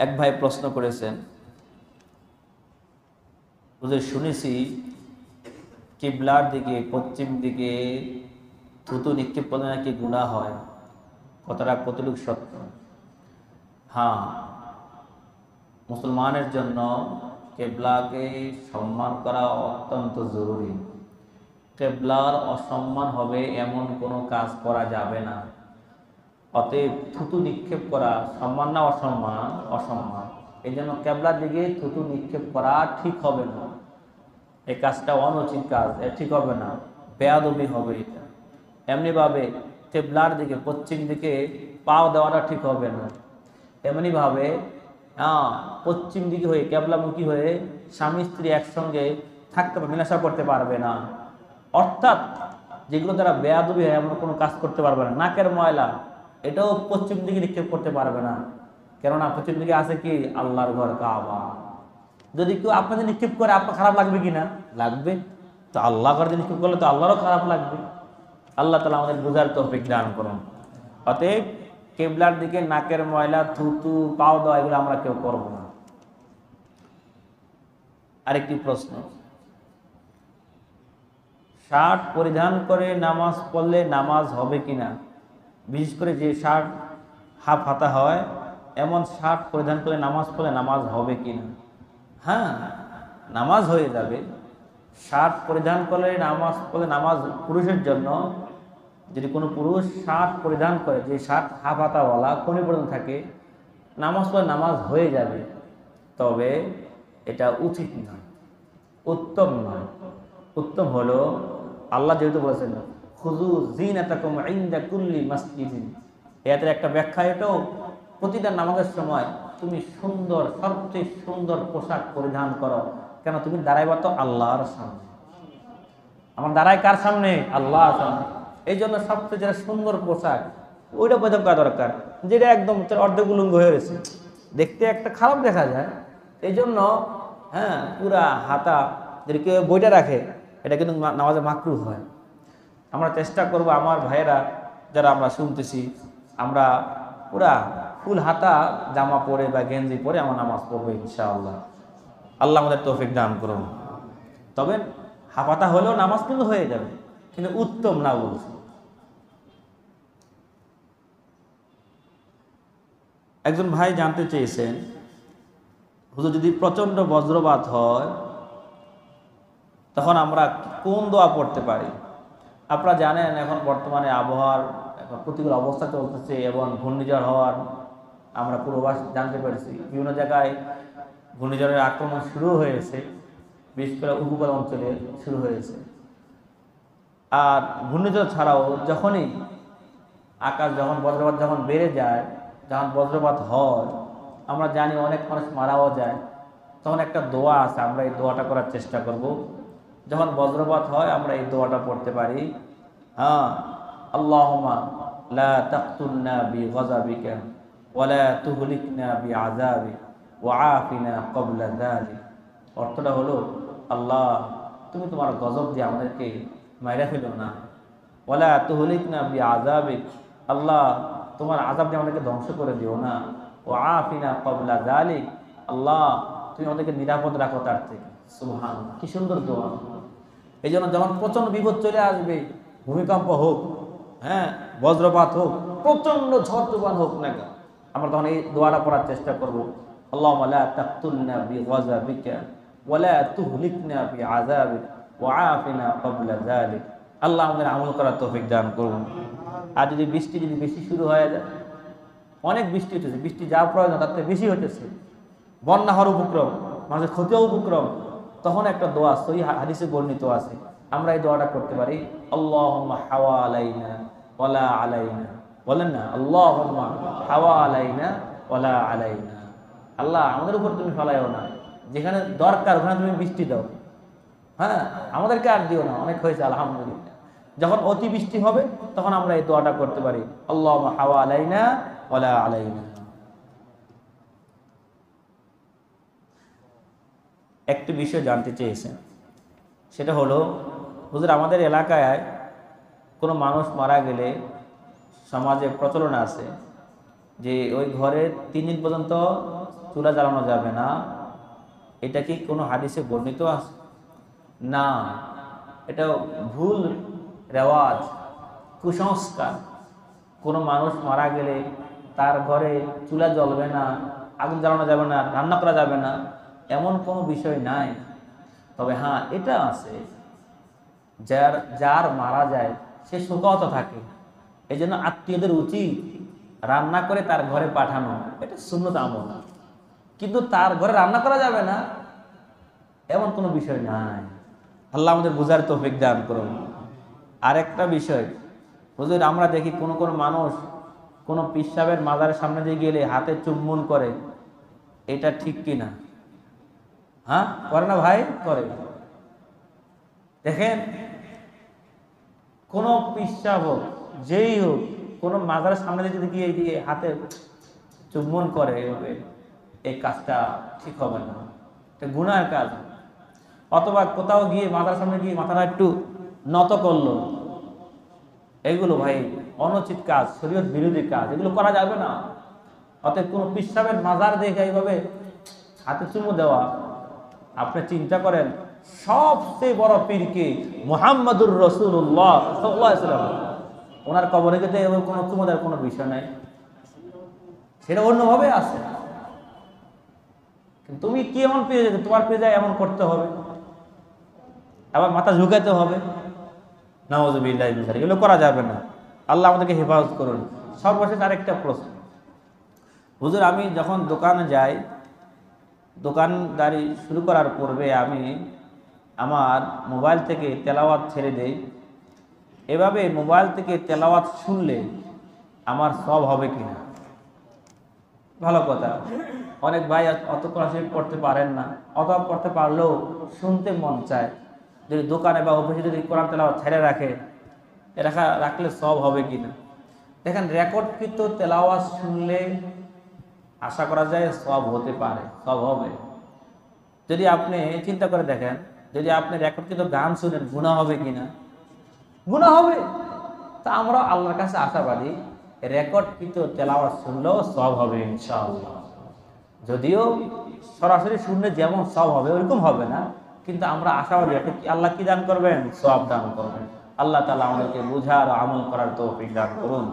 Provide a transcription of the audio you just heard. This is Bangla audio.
এক ভাই প্রশ্ন করেছেন, হুজুর শুনেছি কিবলার দিকে পশ্চিম দিকে থুতু নিক্ষেপ করলে নাকি গুনাহ হয়, কথাটা কতটুকু সত্য? হ্যাঁ, মুসলমানের জন্য কেবলাকে সম্মান করা অত্যন্ত জরুরি। কেবলার অসম্মান হবে এমন কোনো কাজ করা যাবে না। অতএব থুতু নিক্ষেপ করা সম্মান না অসম্মান? অসম্মান। এই জন্য কেবলার দিকে থুতু নিক্ষেপ করা ঠিক হবে না। এই কাজটা অনুচিত কাজ, এ ঠিক হবে না, বেয়াদবি হবে এটা। এমনিভাবে কেবলার দিকে পশ্চিম দিকে পাও দেওয়াটা ঠিক হবে না। এমনিভাবে পশ্চিম দিকে হয়ে কেবলামুখী হয়ে স্বামী স্ত্রী একসঙ্গে থাকতে মেলামেশা করতে পারবে না। অর্থাৎ যেগুলো দ্বারা বেয়াদবি হয় এমন কোনো কাজ করতে পারবে না। নাকের ময়লা এটাও পশ্চিম দিকে নিক্ষেপ করতে পারবে না, কেননা পশ্চিম দিকে আছে কি? আল্লাহর ঘর কাবা। যদি কেউ আপনাদের নিক্ষেপ করে আপনার খারাপ লাগবে কি না? লাগবে। তো আল্লাহ ঘরে নিক্ষেপ করলে তো আল্লাহরও খারাপ লাগবে। আল্লাহ তাআলা আমাদের বুঝার তৌফিক দান করুন। অতএব কেবলার দিকে নাকের ময়লা, থুতু, পাও দেওয়া এগুলো আমরা কেউ করব না। আরেকটি প্রশ্ন, শার্ট পরিধান করে নামাজ পড়লে নামাজ হবে কিনা? বিশেষ করে যে শার্ট হাফ হাতা হয় এমন শার্ট পরিধান করে নামাজ পড়লে নামাজ হবে কিনা? হ্যাঁ, নামাজ হয়ে যাবে। শার্ট পরিধান করলে নামাজ পড়লে নামাজ পুরুষের জন্য, যদি কোনো পুরুষ শার্ট পরিধান করে, যে শার্ট হাফ হাতাওয়ালা কোনি পর্যন্ত থাকে, নামাজ পড়লে নামাজ হয়ে যাবে। তবে এটা উচিত নয়, উত্তম নয়। উত্তম হলো আল্লাহ যেহেতু বলেছেন খুযু যিনাতাকুম ইনদা কুল্লি মাসজিদিন, এর একটা ব্যাখ্যা এটাও, প্রতিটা নামাজের সময় তুমি সুন্দর, সবচেয়ে সুন্দর পোশাক পরিধান করো। কেন? তুমি দাঁড়াইবা তো আল্লাহর সামনে। আমার দাঁড়ায় কার সামনে? আল্লাহর সামনে। এই জন্য সবচেয়ে যেটা সুন্দর পোশাক ওইটা পরিধান করা দরকার। যেটা একদম অর্ধেক উলঙ্গ হয়ে গেছে, দেখতে একটা খারাপ দেখা যায়। এই জন্য পুরা হাতা যদি কেউ বইটা রাখে, এটা কিন্তু নামাজে মাকরুহ হয়। আমরা চেষ্টা করব, আমার ভাইয়েরা যারা আমরা শুনতেছি, আমরা পুরা ফুল হাতা জামা পরে বা গেঞ্জি পরে আমার নামাজ পড়বো ইনশাআল্লাহ। আল্লাহ আমাদের তৌফিক দান করুন। তবে হাফাতা হলেও নামাজ কিন্তু হয়ে যাবে, কিন্তু উত্তম না বলছি। একজন ভাই জানতে চেয়েছেন, হুজুর যদি প্রচন্ড বজ্রপাত হয় তখন আমরা কোন দোয়া পড়তে পারি? আপনারা জানেন এখন বর্তমানে আবহাওয়ার প্রতিকূল অবস্থা চলতেছে এবং ঘূর্ণিঝড় হওয়ার আমরা পূর্বাভাস জানতে পেরেছি। বিভিন্ন জায়গায় ঘূর্ণিঝড়ের আক্রমণ শুরু হয়েছে, বিশেষ করে উপকূল অঞ্চলে শুরু হয়েছে। আর ঘূর্ণিঝড় ছাড়াও যখনই আকাশ বজ্রপাত যখন বেড়ে যায়, যখন বজ্রপাত হয়, আমরা জানি অনেক মানুষ মারাও যায়। তখন একটা দোয়া আছে, আমরা এই দোয়াটা করার চেষ্টা করব। যখন বজ্রপাত হয় আমরা এই দোয়াটা পড়তে পারি। আল্লাহুম্মা লা তাকতুলনা বিগযাবিকা ওয়া লা তুহলিকনা বিআযাবিক ওয়া আফিনা ক্বাবলা যালিক। অর্থটা হলো, আল্লাহ তুমি তোমার গজব দিয়ে আমাদেরকে মাইরা ফেলো না। ওয়া লা তুহলিকনা বিআযাবিক, আল্লাহ তোমার আযাব দিয়ে আমাদেরকে ধ্বংস করে দিও না। ওয়া আফিনা ক্বাবলা যালিক, আল্লাহ তুমি আমাদেরকে নিরাপদ রাখো তার থেকে। সুবহানাল্লাহ, কি সুন্দর দোয়া। এই জন্য যখন প্রচন্ড বিপদ চলে আসবে, ভূমিকম্প হোক, বজ্রপাত হোক, প্রচন্ড ঝড় তুফান হোক না কেন, আমরা তখন এই দোয়াটা পড়ার চেষ্টা করবো। আল্লাহুম্মা লা তাকতুলনা বিগযাবিকা ওয়া লা তুহলিকনা বিআযাবিক ওয়া আফিনা ক্বাবলা যালিক। আল্লাহ আমাদের আমল করার তৌফিক দান করুন। আর যদি বৃষ্টি বেশি শুরু হয়ে যায়, অনেক বৃষ্টি হচ্ছে, বৃষ্টি যা প্রয়োজন তার থেকে বেশি হচ্ছে, বন্যা হওয়ার উপক্রম, মানুষের ক্ষতিও উপক্রম, তখন একটা দোয়া সহিহ হাদিসে বর্ণিত আছে, আমরা এই দোয়াটা করতে পারি। আল্লাহুম্মা হাওয়ালাইনা ওয়ালা আলাইনা, বলেন না, আল্লাহুম্মা হাওয়ালাইনা ওয়ালা আলাইনা। আল্লাহ আমাদের উপর তুমি ফেলাইও না, যেখানে দরকার ওখানে তুমি বৃষ্টি দাও, আমাদেরকে আর দিও না, অনেক হয়েছে আলহামদুলিল্লাহ। যখন অতি বৃষ্টি হবে তখন আমরা এই দোয়াটা করতে পারি, আল্লাহুম্মা হাওয়ালাইনা ওয়ালা আলাইনা। একটি বিষয় জানতে চেয়েছেন, সেটা হলো, হুজুর আমাদের এলাকায় কোনো মানুষ মারা গেলে সমাজে প্রচলন আছে যে ওই ঘরে 3 দিন পর্যন্ত চুলা জ্বালানো যাবে না, এটা কি কোনো হাদিসে বর্ণিত আছে? না, এটা ভুল রেওয়াজ, কুসংস্কার। কোনো মানুষ মারা গেলে তার ঘরে চুলা জ্বলবে না, আগুন জ্বালানো যাবে না, রান্না করা যাবে না, এমন কোনো বিষয় নাই। তবে হ্যাঁ, এটা আছে, যার মারা যায় সে শোকাহত থাকে, এই জন্য আত্মীয়দের উচিত রান্না করে তার ঘরে পাঠানো, এটা সুন্নত আমল। কিন্তু তার ঘরে রান্না করা যাবে না এমন কোনো বিষয় নাই। আল্লাহ আমাদের বুঝার তৌফিক দান করুন। আরেকটা বিষয়, হুজুর আমরা দেখি কোন কোন মানুষ কোন পীর সাহেবের মাজারের সামনে দিয়ে গেলে হাতে চুম্বন করে, এটা ঠিক কি না? হ্যাঁ, করে না ভাই? করে। দেখেন, কোন পীর সাহেব হোক, যেই হোক, কোন মাজারের সামনে দিয়ে যদি গিয়ে হাতে চুম্বন করে, এই কাজটা ঠিক হবে না, এটা গুনাহের কাজ। অথবা কোথাও গিয়ে মাথার সামনে গিয়ে মাথাটা একটু নত করলো, এগুলো ভাই অনুচিত কাজ, শরীয়ত বিরোধী কাজ, এগুলো করা যাবে না। অতএব কোনো পীর সাহেবের মাজার দেখে এইভাবে হাতে চুমু দেওয়া, আপনি চিন্তা করেন সবচেয়ে বড় পীরকে মুহাম্মাদুর রাসূলুল্লাহ সাল্লাল্লাহু আলাইহি ওয়াসাল্লাম, ওনার কবরে গেতে এভাবে কোনো চুমু দেওয়ার কোনো বিষয় নাই, সেটা অন্যভাবে আছে। তুমি কি এমন পেয়ে যাবে, তোমার পেয়ে যায় এমন করতে হবে, আবার মাথা ঝুঁকাতে হবে, নাউযুবিল্লাহি মিন যালিক, এগুলো করা যাবে না। আল্লাহ আমাদেরকে হেফাজত করুন। সর্বশেষ আরেকটা প্রশ্ন, হুজুর আমি যখন দোকানে যাই, দোকানদারি শুরু করার পূর্বে আমি আমার মোবাইল থেকে তেলাওয়াত ছেড়ে দেই, এভাবে মোবাইল থেকে তেলাওয়াত শুনলে আমার সব হবে কিনা? ভালো কথা। অনেক ভাই অত কোরআন শরীফ পড়তে পারেন না, অথবা পড়তে পারলেও শুনতে মন চায়, যদি দোকানে বা অফিসে যদি কোরআন তেলাওয়াত ছেড়ে রাখলে সব হবে কিনা? দেখেন, রেকর্ডকৃত তেলাওয়াত শুনলে আশা করা যায় সব হতে পারে, সব হবে। যদি আপনি চিন্তা করে দেখেন, যদি আপনি রেকর্ডকৃত গান শুনেন, গুনাহ হবে কিনা? গুনাহ হবে। তা আমরা আল্লাহর কাছে আশাবাদী, রেকর্ডকৃত তেলাওয়াত শুনলেও সব হবে ইনশাআল্লাহ। যদিও সরাসরি শুনলে যেমন সব হবে ওরকম হবে না, কিন্তু আমরা আশাবাদী, আল্লাহ কি দান করবেন? সব দান করবেন। আল্লাহ তাআলা আমাদেরকে বুঝার ও আমল করার তৌফিক দান করুন।